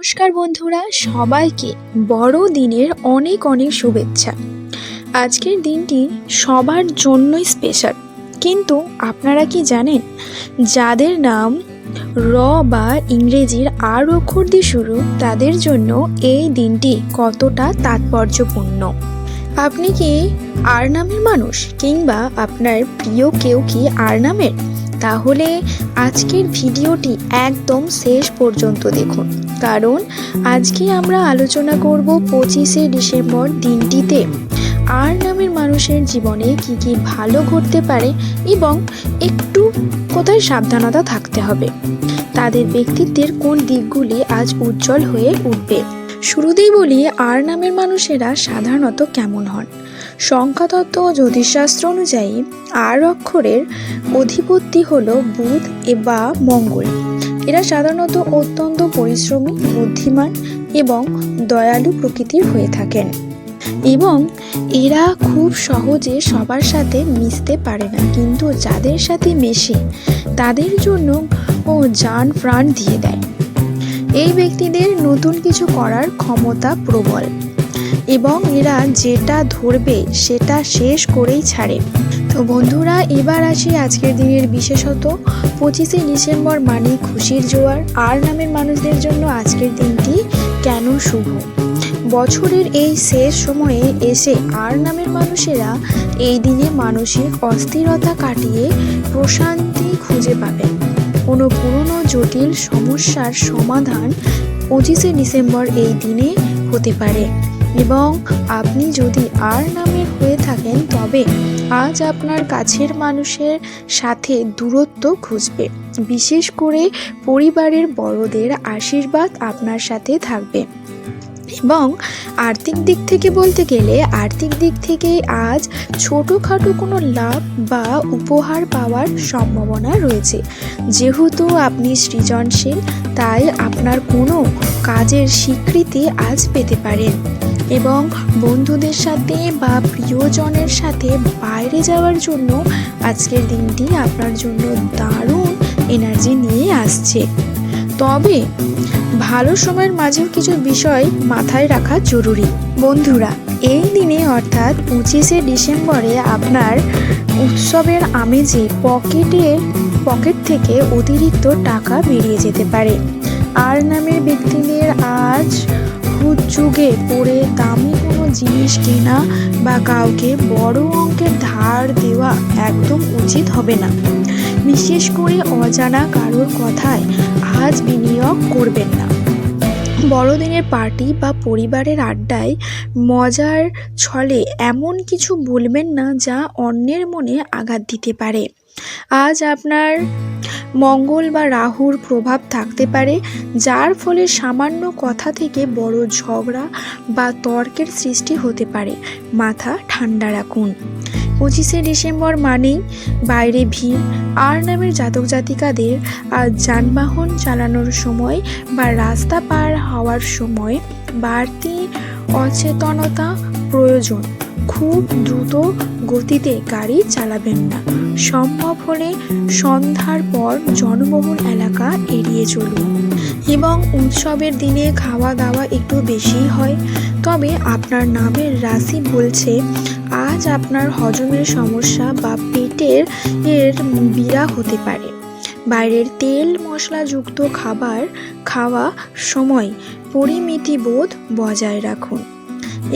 নমস্কার বন্ধুরা, সবাইকে বড়দিনের অনেক অনেক শুভেচ্ছা। আজকের দিনটি সবার জন্যই স্পেশাল, কিন্তু আপনারা কি জানেন যাদের নাম র বা ইংরেজির আর অক্ষর দিয়ে শুরু, তাদের জন্য এই দিনটি কতটা তাৎপর্যপূর্ণ? আপনি কি আর নামের মানুষ, কিংবা আপনার প্রিয় কেউ কি আর নামের? তাহলে আজকের ভিডিওটি একদম শেষ পর্যন্ত দেখুন, কারণ আজকে আমরা আলোচনা করব 25শে ডিসেম্বর দিনটিতে আর নামের মানুষের জীবনে কি কি ভালো ঘটতে পারে এবং একটু কোথায় সাবধানতা থাকতে হবে, তাদের ব্যক্তিত্বের কোন দিকগুলি আজ উজ্জ্বল হয়ে উঠবে। শুরুতেই বলি, আর নামের মানুষেরা সাধারণত কেমন হন। সংখ্যাতত্ত্ব ও জ্যোতিষশাস্ত্র অনুযায়ী আর অক্ষরের অধিপতি হল বুধ বা মঙ্গল। এরা সাধারণত অত্যন্ত পরিশ্রমী, বুদ্ধিমান এবং দয়ালু প্রকৃতির হয়ে থাকেন, এবং এরা খুব সহজে সবার সাথে মিশতে পারে না, কিন্তু যাদের সাথে মেশে তাদের জন্য জান প্রাণ দিয়ে দেয়। এই ব্যক্তিদের নতুন কিছু করার ক্ষমতা প্রবল, এবং এরা যেটা ধরবে সেটা শেষ করেই ছাড়ে। তো বন্ধুরা, এবার আসি আজকের দিনের বিশেষত। 25শে ডিসেম্বর মানে খুশির জোয়ার। আর নামের মানুষদের জন্য আজকের দিনটি কেন শুভ? বছরের এই শেষ সময়ে এসে আর নামের মানুষেরা এই দিনে মানসিক অস্থিরতা কাটিয়ে প্রশান্তি খুঁজে পাবেন। কোনো পুরনো জটিল সমস্যার সমাধান 25শে ডিসেম্বর এই দিনে হতে পারে, এবং আপনি যদি আর নামের হয়ে থাকেন তবে আজ আপনার কাছের মানুষের সাথে দূরত্ব ঘুচবে। বিশেষ করে পরিবারের বড়দের আশীর্বাদ আপনার সাথে থাকবে। এবং আর্থিক দিক থেকে বলতে গেলে, আর্থিক দিক থেকে আজ ছোটোখাটো কোনো লাভ বা উপহার পাওয়ার সম্ভাবনা রয়েছে। যেহেতু আপনি সৃজনশীল, তাই আপনার কোনো কাজের স্বীকৃতি আজ পেতে পারেন, এবং বন্ধুদের সাথে বা প্রিয়জনের সাথে বাইরে যাওয়ার জন্য আজকের দিনটি আপনার জন্য দারুণ এনার্জি নিয়ে আসছে। তবে ভালো সময়ের মাঝেও কিছু বিষয় মাথায় রাখা জরুরি। বন্ধুরা, এই দিনে অর্থাৎ 25শে ডিসেম্বরে আপনার উৎসবের আমেজে পকেট থেকে অতিরিক্ত টাকা বেরিয়ে যেতে পারে। আর নামের ব্যক্তিদের আজ যুগে পড়ে দামি কোনো জিনিস কেনা বা কাউকে বড় অঙ্কের ধার দেওয়া একদম উচিত হবে না। বিশেষ করে অজানা কারোর কথায় আজ বিনিয়োগ করবেন না। বড়দিনের পার্টি বা পরিবারের আড্ডায় মজার ছলে এমন কিছু বলবেন না যা অন্যের মনে আঘাত দিতে পারে। আজ আপনার মঙ্গল বা রাহুর প্রভাব থাকতে পারে, যার ফলে সামান্য কথা থেকে বড় ঝগড়া বা তর্কের সৃষ্টি হতে পারে। মাথা ঠান্ডা রাখুন। 25শে ডিসেম্বর মানেই বাইরে ভিড়। আর নামের জাতক জাতিকাদের আজ যানবাহন চালানোর সময় বা রাস্তা পার হওয়ার সময় বাড়তি অচেতনতা প্রয়োজন। খুব দ্রুত গতিতে গাড়ি চালাবেন না। সম্ভব হলে সন্ধ্যার পর জনবহুল এলাকা এড়িয়ে চলুন। এবং উৎসবের দিনে খাওয়া দাওয়া একটু বেশিই হয়, তবে আপনার নামের রাশি বলছে আজ আপনার হজমের সমস্যা বা পেটের বিড়া হতে পারে। বাইরের তেল মশলাযুক্ত খাবার খাওয়া সময় পরিমিতিবোধ বজায় রাখুন।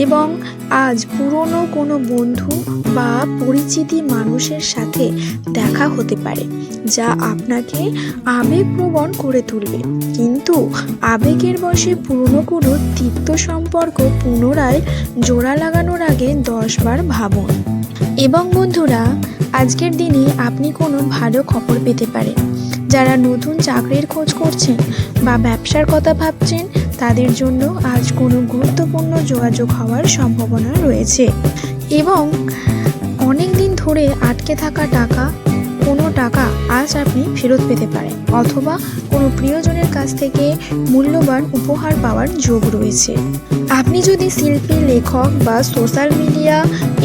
এবং আজ পুরনো কোনো বন্ধু বা পরিচিতি মানুষের সাথে দেখা হতে পারে, যা আপনাকে আবেগপ্রবণ করে তুলবে, কিন্তু আবেগের বশে পুরনো কোনো তিক্ত সম্পর্ক পুনরায় জোড়া লাগানোর আগে 10 বার ভাবুন। এবং বন্ধুরা, আজকের দিনে আপনি কোনো ভালো খবর পেতে পারেন। যারা নতুন চাকরির খোঁজ করছেন বা ব্যবসার কথা ভাবছেন, তাদের জন্য আজ কোনো গুরুত্বপূর্ণ যোগাযোগ হওয়ার সম্ভাবনা রয়েছে। এবং অনেক দিন ধরে আটকে থাকা কোনো টাকা আজ আপনি ফেরত পেতে পারেন, অথবা কোনো প্রিয়জনের কাছ থেকে মূল্যবান উপহার পাওয়ার যোগ রয়েছে। আপনি যদি শিল্পী, লেখক বা সোশ্যাল মিডিয়া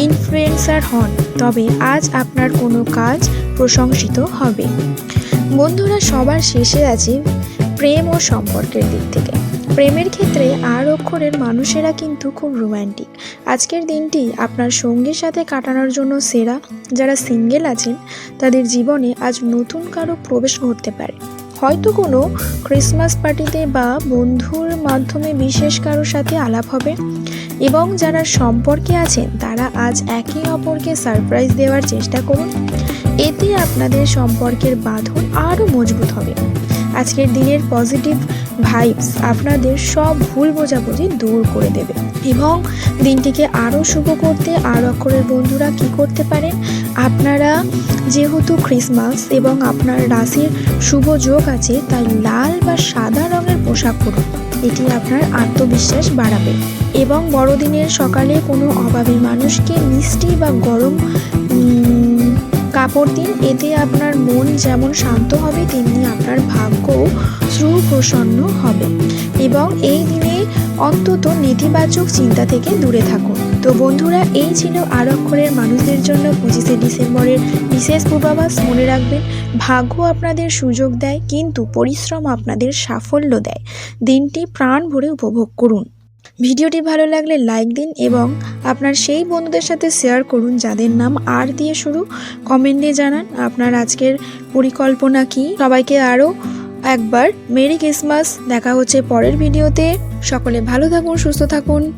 ইনফ্লুয়েন্সার হন, তবে আজ আপনার কোনো কাজ প্রশংসিত হবে। বন্ধুরা, সবার শেষে আছে প্রেম ও সম্পর্কের দিক থেকে। প্রেমের ক্ষেত্রে আর অক্ষরের মানুষেরা কিন্তু খুব রোম্যান্টিক। আজকের দিনটি আপনার সঙ্গীর সাথে কাটানোর জন্য সেরা। যারা সিঙ্গেল আছেন তাদের জীবনে আজ নতুন কারো প্রবেশ ঘটতে পারে, হয়তো কোনো ক্রিসমাস পার্টিতে বা বন্ধুর মাধ্যমে বিশেষ কারোর সাথে আলাপ হবে। এবং যারা সম্পর্কে আছেন তারা আজ একে অপরকে সারপ্রাইজ দেওয়ার চেষ্টা করুন, এতে আপনাদের সম্পর্কের বাঁধন আরও মজবুত হবে। আজকের দিনের পজিটিভ ভাইবস আপনাদের সব ভুল বোঝাবুঝি দূর করে দেবে। এবং দিনটিকে আরও শুভ করতে আর অক্ষরের বন্ধুরা কি করতে পারেন, আপনারা যেহেতু ক্রিসমাস এবং আপনার রাশির শুভ যোগ আছে, তাই লাল বা সাদা রঙের পোশাক পরুন। এটি আপনার আত্মবিশ্বাস বাড়াবে। এবং বড়দিনের সকালে কোনো অভাবী মানুষকে মিষ্টি বা গরম কাপড় দিন, এতে আপনার মন যেমন শান্ত হবে তেমনি আপনার ভাগ্যও সুপ্রসন্ন হবে। এবং এই দিনে অন্তত নেতিবাচক চিন্তা থেকে দূরে থাকুন। তো বন্ধুরা, এই ছিল আর অক্ষরের মানুষদের জন্য 25শে ডিসেম্বরের বিশেষ পূর্বাভাস। মনে রাখবেন, ভাগ্য আপনাদের সুযোগ দেয় কিন্তু পরিশ্রম আপনাদের সাফল্য দেয়। দিনটি প্রাণ ভরে উপভোগ করুন। ভিডিওটি ভালো লাগলে লাইক দিন এবং আপনার সেই বন্ধুদের সাথে শেয়ার করুন যাদের নাম আর দিয়ে শুরু। কমেন্টে জানান আপনার আজকের পরিকল্পনা কি। সবাইকে আরও একবার মেরি ক্রিসমাস। দেখা হচ্ছে পরের ভিডিওতে। সকলে ভালো থাকুন, সুস্থ থাকুন।